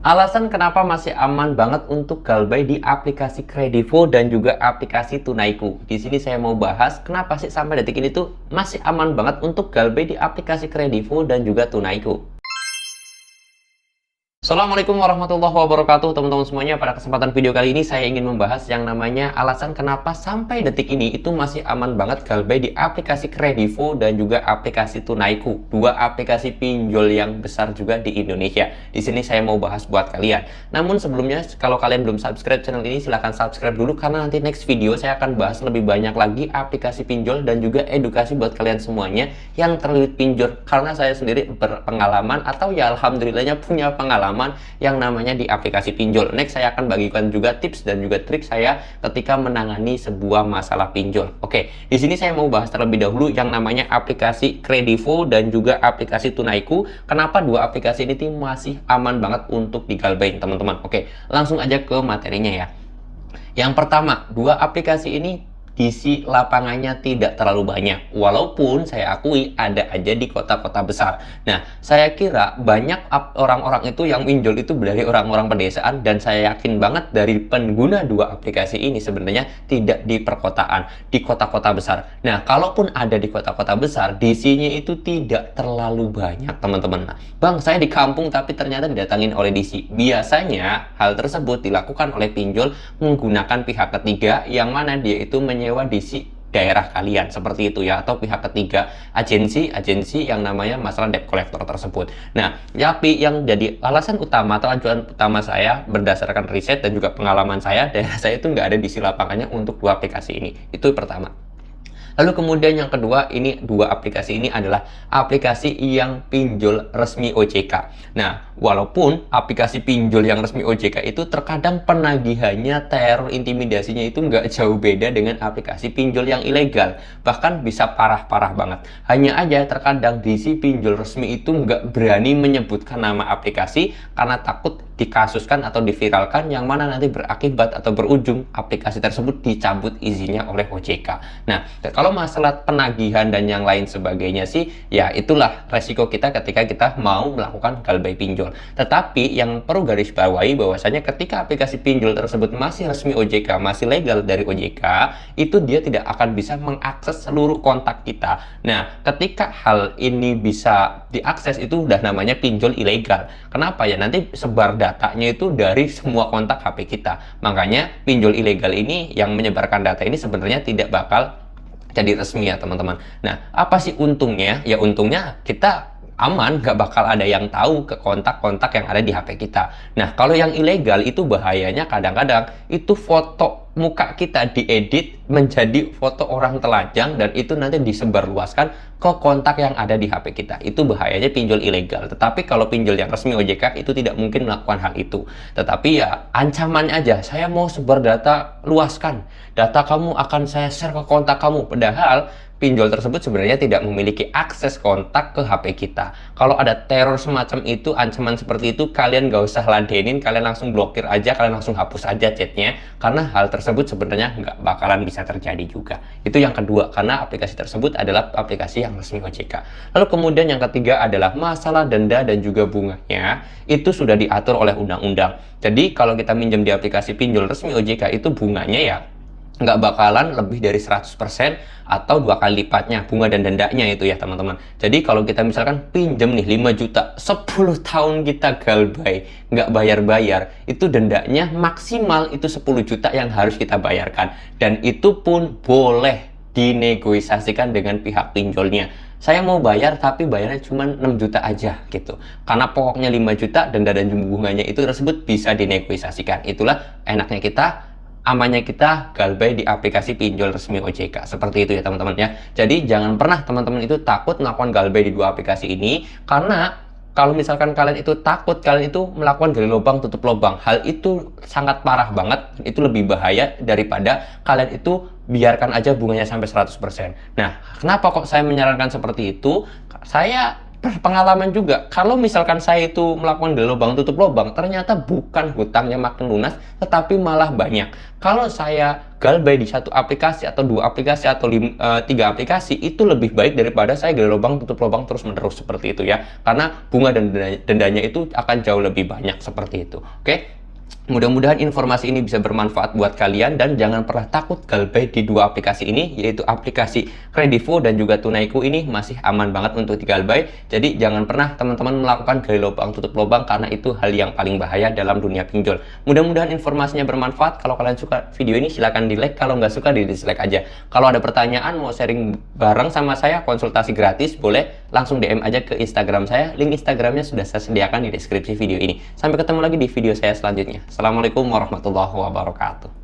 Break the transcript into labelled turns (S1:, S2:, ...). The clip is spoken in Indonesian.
S1: Alasan kenapa masih aman banget untuk galbay di aplikasi Kredivo dan juga aplikasi Tunaiku. Di sini saya mau bahas kenapa sih sampai detik ini tuh masih aman banget untuk galbay di aplikasi Kredivo dan juga Tunaiku. Assalamualaikum warahmatullahi wabarakatuh teman-teman semuanya. Pada kesempatan video kali ini saya ingin membahas yang namanya alasan kenapa sampai detik ini itu masih aman banget galbay di aplikasi Kredivo dan juga aplikasi Tunaiku, dua aplikasi pinjol yang besar juga di Indonesia. Di sini saya mau bahas buat kalian. Namun sebelumnya, kalau kalian belum subscribe channel ini, silahkan subscribe dulu karena nanti next video saya akan bahas lebih banyak lagi aplikasi pinjol dan juga edukasi buat kalian semuanya yang terlilit pinjol, karena saya sendiri berpengalaman atau ya alhamdulillahnya punya pengalaman yang namanya di aplikasi pinjol. Next saya akan bagikan juga tips dan juga trik saya ketika menangani sebuah masalah pinjol. Oke, di sini saya mau bahas terlebih dahulu yang namanya aplikasi Kredivo dan juga aplikasi Tunaiku. Kenapa dua aplikasi ini masih aman banget untuk digalbain, teman-teman? Oke, langsung aja ke materinya ya. Yang pertama, dua aplikasi ini isi lapangannya tidak terlalu banyak, walaupun saya akui ada aja di kota-kota besar. Nah, saya kira banyak orang-orang itu yang pinjol itu dari orang-orang pedesaan, dan saya yakin banget dari pengguna dua aplikasi ini sebenarnya tidak di perkotaan, di kota-kota besar. Nah, kalaupun ada di kota-kota besar, DC-nya itu tidak terlalu banyak, teman-teman. Nah, Bang, saya di kampung tapi ternyata didatangin oleh DC. Biasanya hal tersebut dilakukan oleh pinjol menggunakan pihak ketiga, yang mana dia itu menyewa DC daerah kalian seperti itu ya, atau pihak ketiga, agensi yang namanya masalah debt collector tersebut. Nah, tapi yang jadi alasan utama atau acuan utama saya berdasarkan riset dan juga pengalaman saya, daerah saya itu nggak ada DC lapangannya untuk dua aplikasi ini. Itu pertama. Lalu kemudian yang kedua, ini dua aplikasi ini adalah aplikasi yang pinjol resmi OJK. Nah, walaupun aplikasi pinjol yang resmi OJK itu terkadang penagihannya, teror, intimidasinya itu nggak jauh beda dengan aplikasi pinjol yang ilegal. Bahkan bisa parah-parah banget. Hanya aja terkadang di si pinjol resmi itu nggak berani menyebutkan nama aplikasi karena takut dikasuskan atau diviralkan, yang mana nanti berakibat atau berujung aplikasi tersebut dicabut izinnya oleh OJK. Nah, kalau masalah penagihan dan yang lain sebagainya sih, ya itulah resiko kita ketika kita mau melakukan galbay pinjol. Tetapi yang perlu garis bawahi bahwasanya ketika aplikasi pinjol tersebut masih resmi OJK, masih legal dari OJK, itu dia tidak akan bisa mengakses seluruh kontak kita. Nah, ketika hal ini bisa diakses, itu udah namanya pinjol ilegal. Kenapa ya? Nanti sebar datanya itu dari semua kontak HP kita. Makanya pinjol ilegal ini yang menyebarkan data ini sebenarnya tidak bakal jadi resmi ya, teman-teman. Nah, apa sih untungnya? Ya untungnya kita aman, nggak bakal ada yang tahu ke kontak-kontak yang ada di HP kita. Nah, kalau yang ilegal itu bahayanya kadang-kadang itu foto muka kita diedit menjadi foto orang telanjang, dan itu nanti disebarluaskan ke kontak yang ada di HP kita. Itu bahayanya pinjol ilegal. Tetapi kalau pinjol yang resmi OJK itu tidak mungkin melakukan hal itu. Tetapi ya ancamannya aja, saya mau sebar data, luaskan. Data kamu akan saya share ke kontak kamu. Padahal pinjol tersebut sebenarnya tidak memiliki akses kontak ke HP kita. Kalau ada teror semacam itu, ancaman seperti itu, kalian gak usah ladenin, kalian langsung blokir aja, kalian langsung hapus aja chatnya, karena hal tersebut sebenarnya nggak bakalan bisa terjadi juga. Itu yang kedua, karena aplikasi tersebut adalah aplikasi yang resmi OJK. Lalu kemudian yang ketiga adalah masalah denda dan juga bunganya, itu sudah diatur oleh undang-undang. Jadi kalau kita minjem di aplikasi pinjol resmi OJK, itu bunganya ya nggak bakalan lebih dari 100% atau 2 kali lipatnya bunga dan dendanya itu ya, teman-teman. Jadi kalau kita misalkan pinjam nih 5 juta, 10 tahun kita galbay, nggak bayar-bayar, itu dendanya maksimal itu 10 juta yang harus kita bayarkan. Dan itu pun boleh dinegosiasikan dengan pihak pinjolnya. Saya mau bayar tapi bayarnya cuma 6 juta aja gitu. Karena pokoknya 5 juta, denda dan bunganya itu tersebut bisa dinegosiasikan. Itulah enaknya kita, amannya kita galbay di aplikasi pinjol resmi OJK. Seperti itu ya, teman-teman ya. Jadi jangan pernah teman-teman itu takut melakukan galbay di dua aplikasi ini, karena kalau misalkan kalian itu takut, kalian itu melakukan gali lubang tutup lubang, hal itu sangat parah banget. Itu lebih bahaya daripada kalian itu biarkan aja bunganya sampai 100%. Nah, kenapa kok saya menyarankan seperti itu? Saya pengalaman juga, kalau misalkan saya itu melakukan gali lubang tutup lubang, ternyata bukan hutangnya makin lunas, tetapi malah banyak. Kalau saya galbay di satu aplikasi atau dua aplikasi atau tiga aplikasi, itu lebih baik daripada saya gali lubang tutup lubang terus menerus seperti itu ya, karena bunga dan dendanya itu akan jauh lebih banyak seperti itu. Oke, mudah-mudahan informasi ini bisa bermanfaat buat kalian, dan jangan pernah takut galbay di dua aplikasi ini, yaitu aplikasi Kredivo dan juga Tunaiku. Ini masih aman banget untuk digalbay. Jadi jangan pernah teman-teman melakukan gali lubang tutup lubang, karena itu hal yang paling bahaya dalam dunia pinjol. Mudah-mudahan informasinya bermanfaat. Kalau kalian suka video ini silahkan di like, kalau nggak suka di dislike aja. Kalau ada pertanyaan mau sharing bareng sama saya, konsultasi gratis, boleh langsung DM aja ke Instagram saya. Link Instagramnya sudah saya sediakan di deskripsi video ini. Sampai ketemu lagi di video saya selanjutnya. Assalamualaikum warahmatullahi wabarakatuh.